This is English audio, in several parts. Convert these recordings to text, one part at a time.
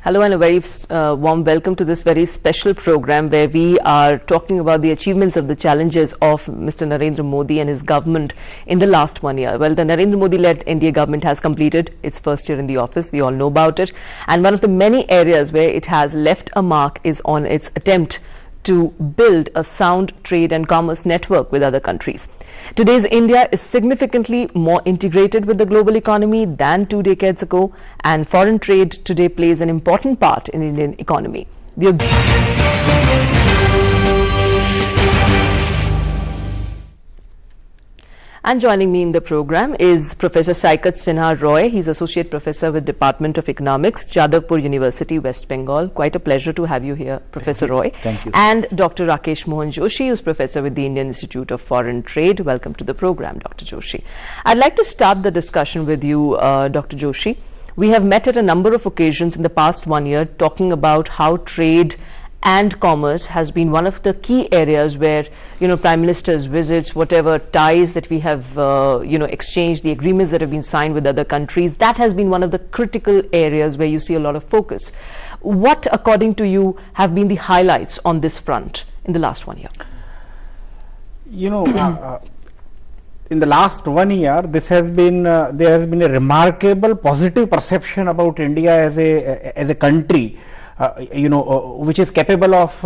Hello and a very warm welcome to this very special program where we are talking about the achievements of the challenges of Mr. Narendra Modi and his government in the last 1 year. Well, the Narendra Modi-led India government has completed its first year in the office. We all know about it. And one of the many areas where it has left a mark is on its attempt to build a sound trade and commerce network with other countries. Today's India is significantly more integrated with the global economy than 2 decades ago, and foreign trade today plays an important part in the Indian economy. And joining me in the program is Professor Saikat Sinha Roy. He's Associate Professor with Department of Economics, Jadavpur University, West Bengal. Quite a pleasure to have you here, Professor Roy. Thank you. And Dr. Rakesh Mohan Joshi, who's Professor with the Indian Institute of Foreign Trade. Welcome to the program, Dr. Joshi. I'd like to start the discussion with you, Dr. Joshi. We have met at a number of occasions in the past 1 year talking about how trade and commerce has been one of the key areas where, Prime Minister's visits, whatever ties that we have, exchanged, the agreements that have been signed with other countries, that has been one of the critical areas where you see a lot of focus. What, according to you, have been the highlights on this front in the last 1 year? In the last 1 year, there has been a remarkable positive perception about India as a country, which is capable of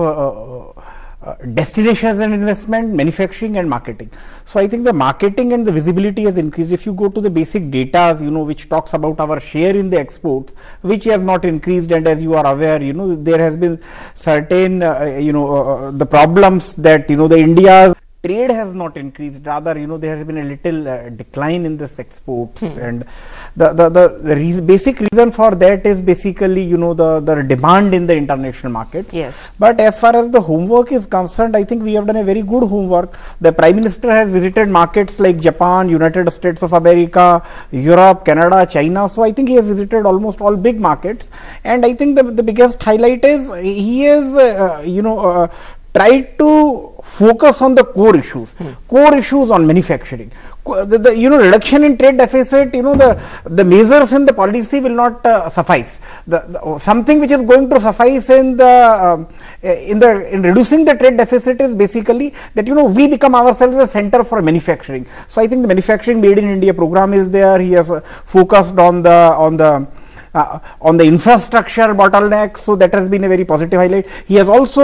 destinations and investment, manufacturing and marketing. So I think the marketing and the visibility has increased. If you go to the basic data, which talks about our share in the exports, which has not increased, and as you are aware, there has been certain, the problems that, the India's trade has not increased, rather there has been a little decline in this exports, and the basic reason for that is basically the demand in the international markets. Yes. But as far as the homework is concerned, I think we have done a very good homework. The Prime Minister has visited markets like Japan, United States of America, Europe, Canada, China. So I think he has visited almost all big markets, and I think the biggest highlight is he has tried to focus on the core issues on manufacturing. The reduction in trade deficit, the measures in the policy will not suffice. Something which is going to suffice in reducing the trade deficit is basically that we become ourselves a center for manufacturing. So I think the manufacturing made in India program is there. He has focused on the infrastructure bottlenecks, so that has been a very positive highlight. He has also,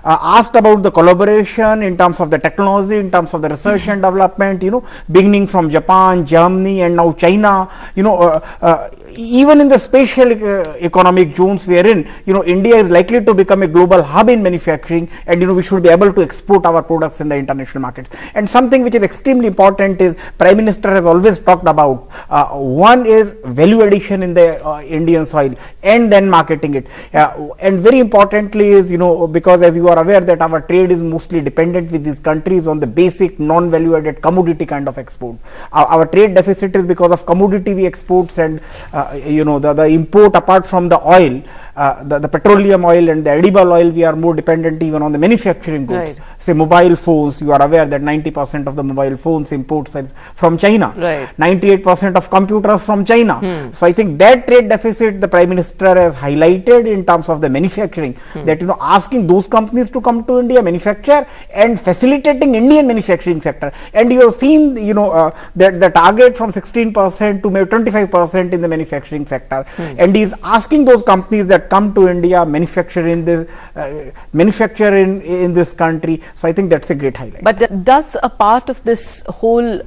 asked about the collaboration in terms of the technology, in terms of the research and development, beginning from Japan, Germany, and now China. Even in the special economic zones we are in, India is likely to become a global hub in manufacturing, and we should be able to export our products in the international markets. And something which is extremely important is Prime Minister has always talked about, one is value addition in the Indian soil and then marketing it, and very importantly is because as you are aware that our trade is mostly dependent with these countries on the basic non-value added commodity kind of export. Our trade deficit is because of commodity we exports, and the import apart from the oil, the petroleum oil and the edible oil, we are more dependent even on the manufacturing goods. Right. Say mobile phones, you are aware that 90% of the mobile phones imports is from China, right. 98% of computers from China. So I think that trade deficit the Prime Minister has highlighted in terms of the manufacturing, that asking those companies to come to India, manufacture, and facilitating Indian manufacturing sector. And you have seen that the target from 16% to maybe 25% in the manufacturing sector, and he is asking those companies that come to India, manufacture in this country. So I think that's a great highlight. But does a part of this whole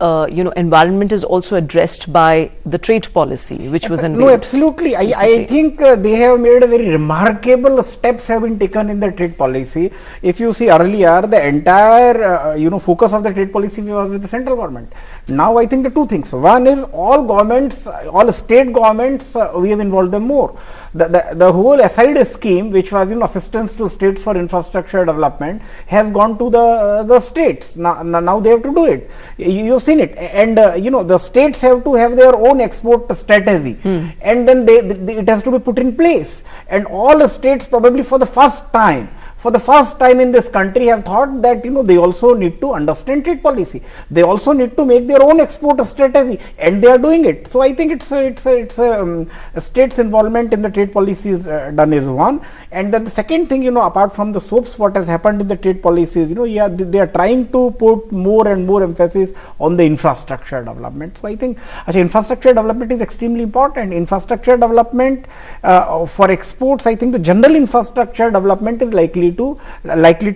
environment is also addressed by the trade policy, which was no, absolutely. I think they have made a very remarkable steps have been taken in the trade policy. If you see earlier, the entire focus of the trade policy was with the central government. Now I think the two things. One is all governments, all state governments, we have involved them more. The whole aside scheme, which was assistance to states for infrastructure development, has gone to the states. Now they have to do it. You've seen it, and the states have to have their own export strategy, and then it has to be put in place. And all the states probably for the first time for the first time in this country have thought that they also need to understand trade policy. They also need to make their own export strategy, and they are doing it. So I think it's a state's involvement in the trade policy is done is one. And then the second thing, apart from the soaps, what has happened in the trade policies, they are trying to put more and more emphasis on the infrastructure development. So I think infrastructure development is extremely important. Infrastructure development for exports, I think the general infrastructure development is likely to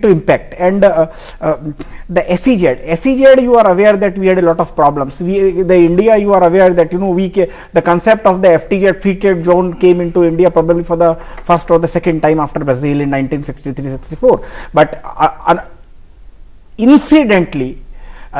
impact. And the SEZ, you are aware that we had a lot of problems. India, you are aware that the concept of the FTZ, free trade zone, came into India probably for the first or the second time after Brazil in 1963-64. But incidentally,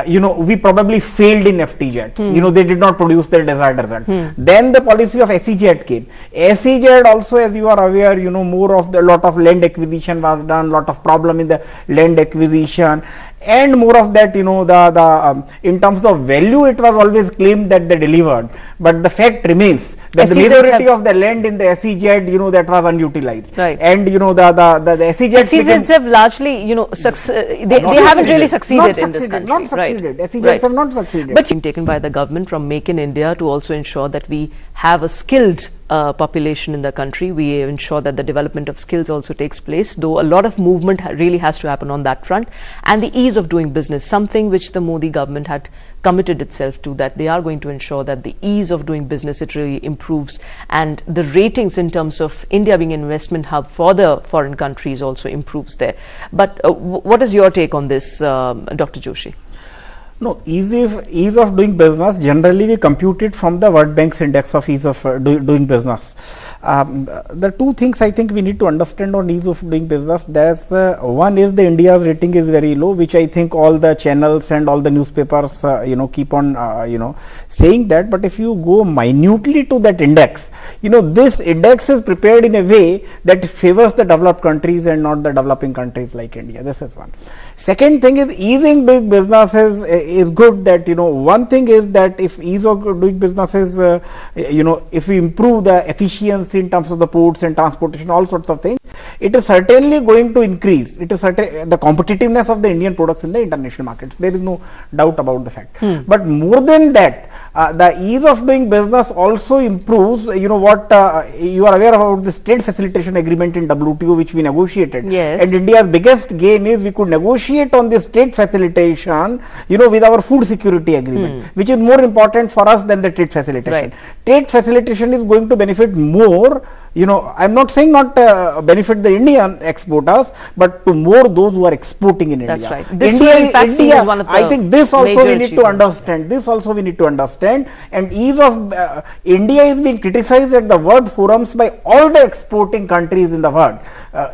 we probably failed in FTZs. They did not produce their desired result. Then the policy of SEZ came. SEZ also, as you are aware, more of lot of land acquisition was done, lot of problem in the land acquisition, and more of that, in terms of value, it was always claimed that they delivered, but the fact remains that the majority of the land in the SEZ, that was unutilized. Right. And the SEZs have largely, they haven't really succeeded in this country. Not succeeded. SEZs have not succeeded. But taken by the government from Make in India to also ensure that we have a skilled population in the country. We ensure that the development of skills also takes place, though a lot of movement really has to happen on that front. And the ease of doing business, something which the Modi government had committed itself to, that they are going to ensure that the ease of doing business, it really improves, and the ratings in terms of India being an investment hub for the foreign countries also improves there. But what is your take on this, Dr. Joshi? No, ease of doing business, generally we compute it from the World Bank's index of ease of doing business. The two things I think we need to understand on ease of doing business, there's one is the India's rating is very low, which I think all the channels and all the newspapers keep on saying that. But if you go minutely to that index, this index is prepared in a way that favors the developed countries and not the developing countries like India. This is one. Second thing is ease in doing business is good. That one thing is that if ease of doing business is if we improve the efficiency in terms of the ports and transportation, all sorts of things, it is certainly going to increase. It is the competitiveness of the Indian products in the international markets. There is no doubt about the fact. But more than that, the ease of doing business also improves. You are aware about this trade facilitation agreement in WTO, which we negotiated. Yes. And India's biggest gain is we could negotiate on this trade facilitation, with our food security agreement, which is more important for us than the trade facilitation. Right. Trade facilitation is going to benefit more. I'm not saying not benefit the Indian exporters, but to more those who are exporting in India. That's right. This India is one of the I think this also we need to understand. This also we need to understand. And ease of India is being criticized at the world forums by all the exporting countries in the world.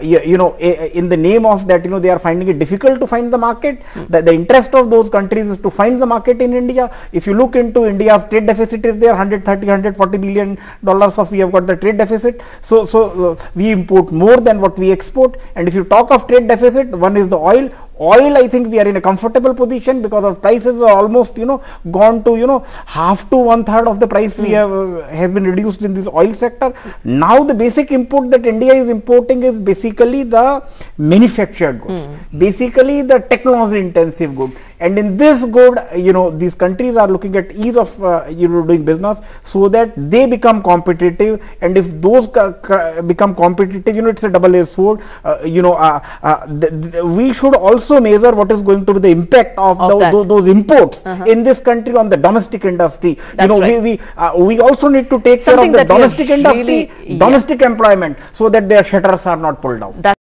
In the name of that, they are finding it difficult to find the market. The interest of those countries is to find the market in India. If you look into India's trade deficit is there, 130, 140 billion dollars of we have got the trade deficit. So we import more than what we export. And if you talk of trade deficit, one is the oil. I think we are in a comfortable position because of prices are almost gone to half to 1/3 of the price we have has been reduced in this oil sector. Now the basic input that India is importing is basically the manufactured goods, basically the technology intensive good. And in this good, these countries are looking at ease of doing business so that they become competitive. And if those become competitive, it's a double-edged sword. We should also measure what is going to be the impact of those imports in this country on the domestic industry. We also need to take care of the domestic industry, domestic employment, so that their shutters are not pulled down.